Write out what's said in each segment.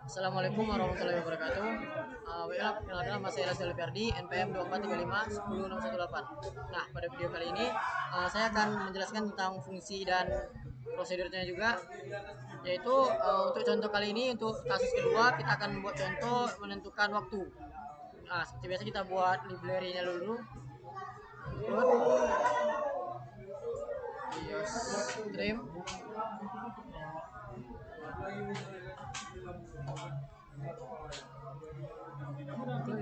Assalamualaikum warahmatullahi wabarakatuh. Baiklah, perkenalkan nama saya Lasio Liverdi, NPM 243510618. Nah, pada video kali ini saya akan menjelaskan tentang fungsi dan prosedurnya juga, yaitu untuk contoh kali ini untuk kasus kedua kita akan membuat contoh menentukan waktu. Nah, seperti biasa kita buat library-nya dulu. Stream.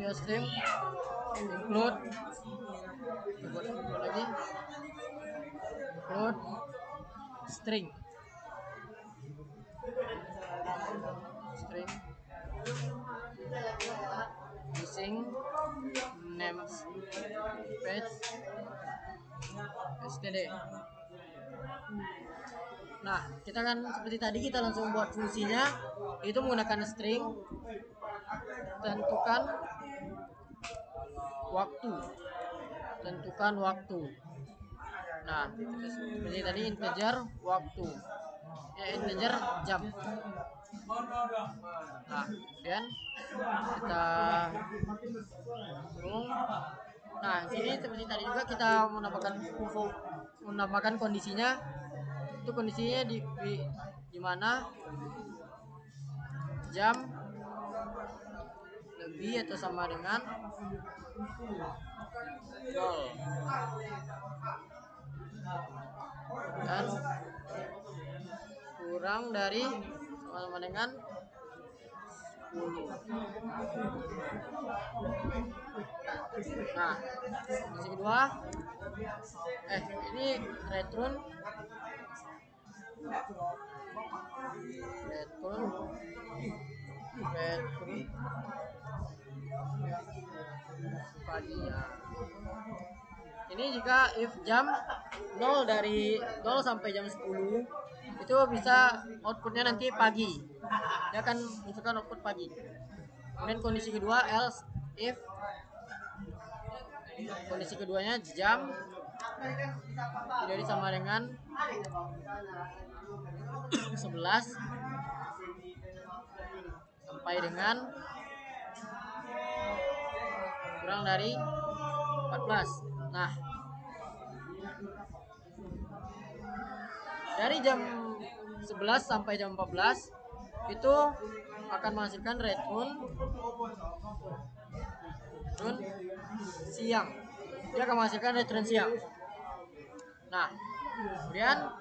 Stream include lagi include string using names page std. Nah, kita kan seperti tadi kita langsung buat fungsinya, itu menggunakan string. Tentukan waktu. Nah, seperti tadi integer waktu, integer jam. Nah, kemudian kita nah sini seperti tadi juga kita menambahkan kondisinya. Itu kondisinya di mana jam lebih atau sama dengan 0 dan kurang dari sama dengan 10. Nah, fungsi kedua, ini return pagi ya. Ini jika if jam 0 sampai jam 10 itu bisa outputnya nanti pagi. Dia akan masukkan output pagi. Kemudian kondisi kedua else if kondisi keduanya jam jadi sama dengan 11 sampai dengan kurang dari 14. Nah, dari jam 11 sampai jam 14 itu akan menghasilkan return siang. Dia akan menghasilkan return siang. Nah, kemudian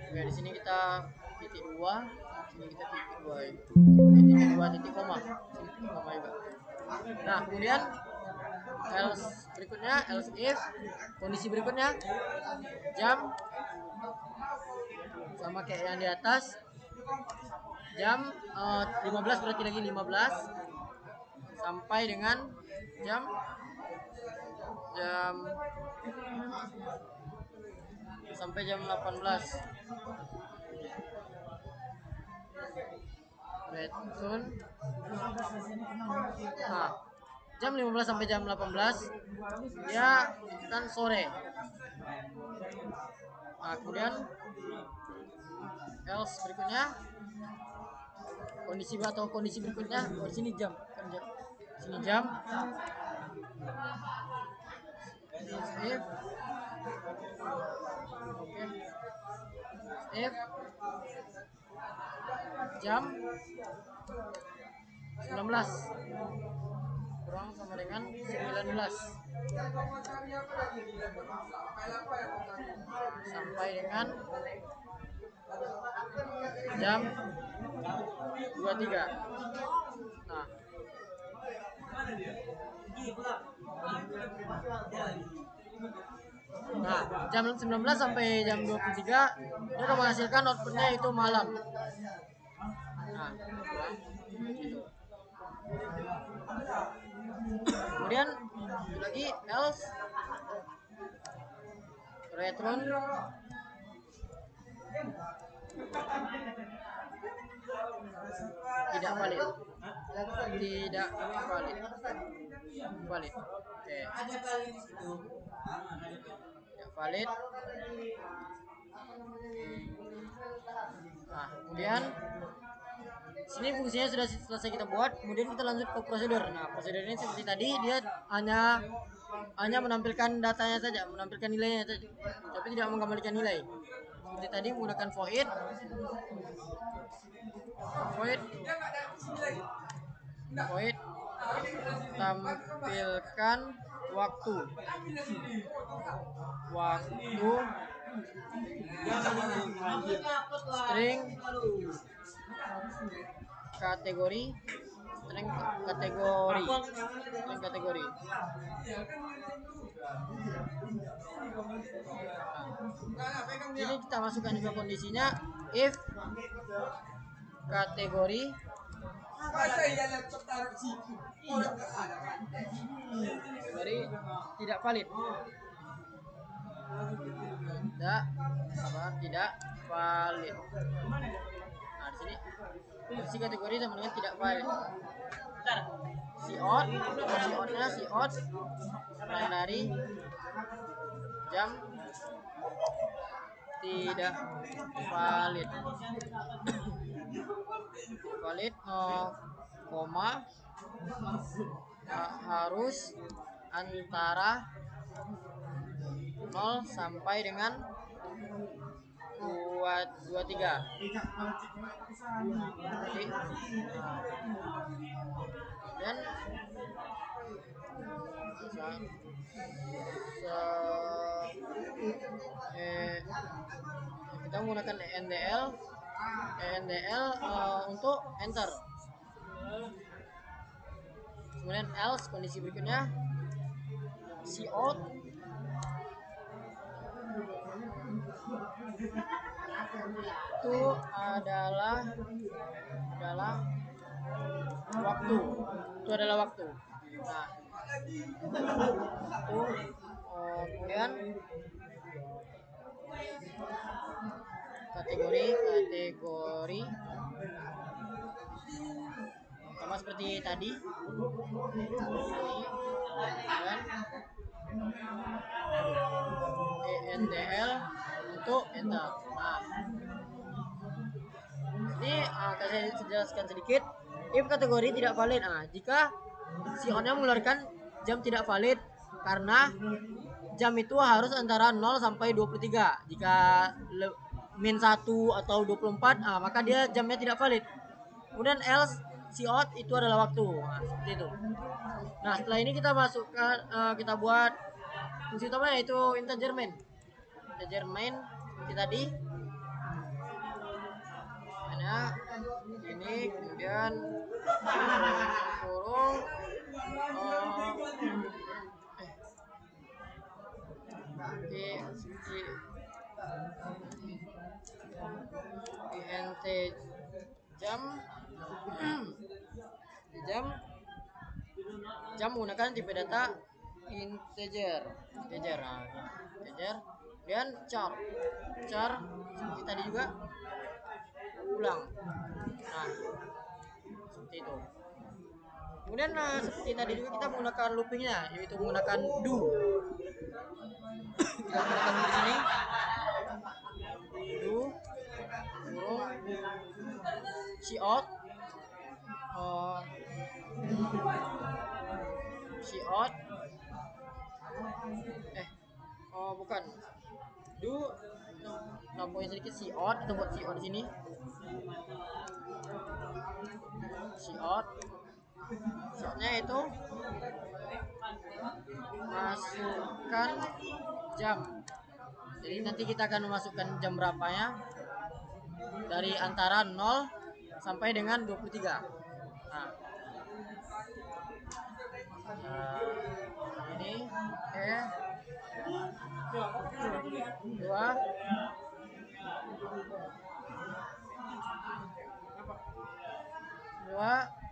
Oke, di sini kita titik 2, sini kita titik 2 ya. Titik 2 titik koma. Sini titik koma juga. Nah, kemudian else if kondisi berikutnya jam sama kayak yang di atas, jam 15 berarti lagi 15 sampai dengan jam 18. Return. Nah, jam 15 sampai jam 18 dia kan sore. Nah, kemudian else berikutnya kondisi berikutnya di sini jam. Sini jam. If jam 19 kurang sama dengan 19 sampai dengan jam 23. Nah, jam 19 sampai jam 23 dia akan menghasilkan outputnya itu malam. Nah, kemudian lagi else return tidak valid. Oke. Tidak valid. Nah, kemudian sini fungsinya sudah selesai kita buat, kemudian kita lanjut ke prosedur. Nah, prosedur ini seperti tadi, dia hanya menampilkan datanya saja, menampilkan nilainya saja, tapi tidak mengembalikan nilai. Seperti tadi menggunakan void tampilkan waktu string kategori. Jadi kita masukkan juga kondisinya if kategori tidak valid. Tidak valid. Nah, di sini fungsi kategori sama dengan tidak valid. Cout mulai dari jam tidak valid. Koma harus antara 0 sampai dengan 23. Dan kita menggunakan endl untuk enter. Kemudian else, kondisi berikutnya cout itu adalah waktu. Nah, kemudian kategori sama seperti tadi, dan endl untuk enter. Nah, ini saya jelaskan sedikit. If kategori tidak valid, jika cout-nya mengeluarkan jam tidak valid karena jam itu harus antara 0 sampai 23. Jika min 1 atau 24, maka dia jamnya tidak valid. Kemudian else cout itu adalah waktu. Nah, seperti itu. Nah, setelah ini kita masukkan, kita buat fungsi utama, yaitu integer main seperti tadi. Nah, ini kemudian kurung int jam menggunakan tipe data integer. Dan char seperti tadi juga ulang. Nah, seperti itu. Kemudian seperti tadi juga kita menggunakan loopingnya, yaitu menggunakan do. Kita menggunakan di sini do kurung cout bukan do nambahin sedikit cout. Kita buat cout di sini. Coutnya itu masukkan jam. Jadi nanti kita akan memasukkan jam berapanya dari antara 0 sampai dengan 23. Ini 2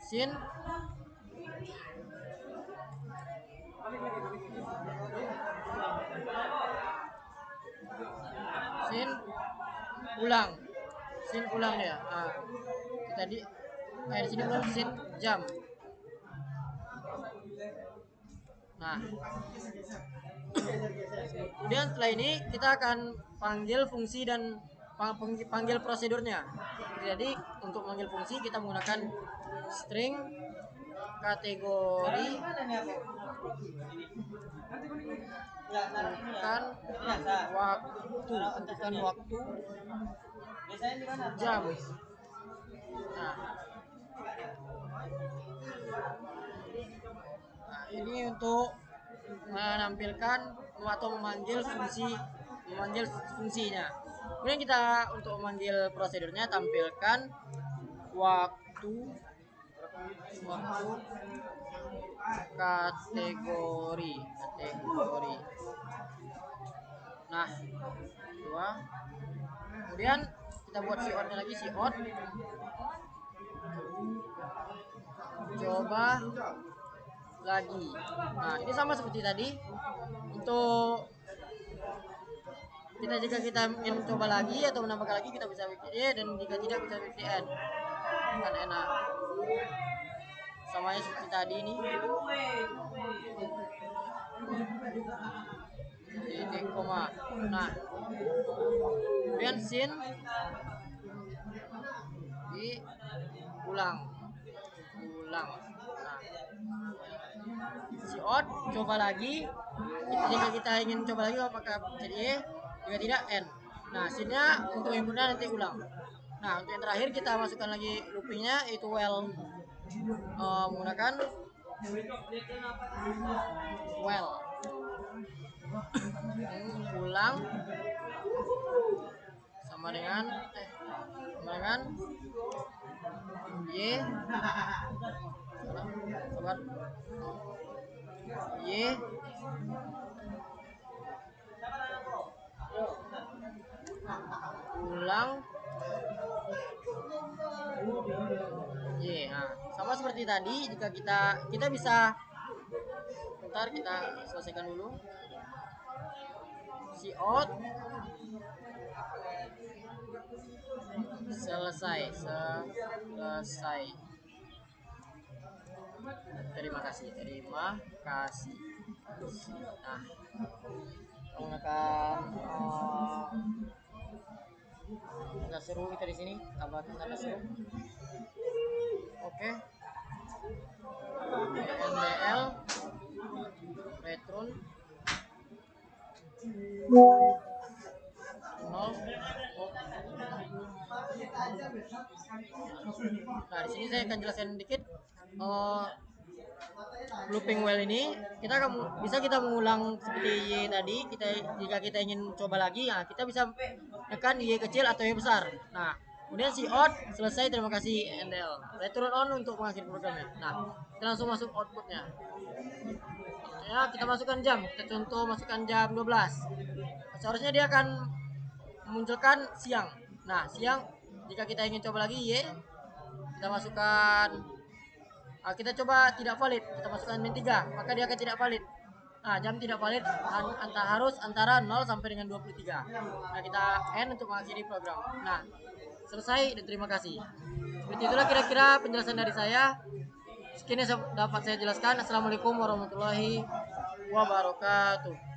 sin ulang ya. Tadi di sini belum sin jam. Nah, Kemudian setelah ini kita akan panggil fungsi dan panggil prosedurnya. Jadi untuk panggil fungsi kita menggunakan string kategori tentukan waktu jam. Nah, ini untuk menampilkan atau memanggil fungsinya. Kemudian kita untuk memanggil prosedurnya tampilkan waktu kategori. Nah, dua. Kemudian kita buat siotnya lagi, siot coba lagi. Nah, ini sama seperti tadi. Untuk jika kita ingin coba lagi atau menambahkan lagi, kita bisa WD, dan jika tidak bisa WDN. Kan enak. Samanya seperti tadi ini. Titik koma. Nah, kemudian sin diulang. Nah, siot coba lagi. Jika kita ingin coba lagi apakah jadi jika tidak n. Nah, sinnya untuk inputnya nanti ulang. Nah, untuk yang terakhir kita masukkan lagi loopingnya, yaitu while menggunakan while ulang sama dengan y ulang y. Nah, sama seperti tadi. Jika kita bisa, bentar kita selesaikan dulu. Siot selesai. Terima kasih. Nah, menggunakan tanda seru kita di sini, tambahkan tanda seru. Oke. NDL return 0. Nah, di sini saya akan jelaskan dikit. Looping while ini kita mengulang seperti y tadi. Jika kita ingin coba lagi, ya kita bisa tekan y kecil atau y besar. Nah, kemudian siot selesai, terima kasih NDL. Return on untuk mengakhiri programnya. Nah, kita langsung masuk outputnya. Ya, kita masukkan jam. Kita contoh masukkan jam 12. Seharusnya dia akan memunculkan siang. Nah, siang jika kita ingin coba lagi y, kita masukkan, kita coba tidak valid, kita masukkan min 3, maka dia akan tidak valid. Nah, jam tidak valid harus antara 0 sampai dengan 23. Nah, kita end untuk mengakhiri program. Nah, selesai dan terima kasih. Seperti itulah kira-kira penjelasan dari saya. Sekian yang dapat saya jelaskan. Assalamualaikum warahmatullahi wabarakatuh.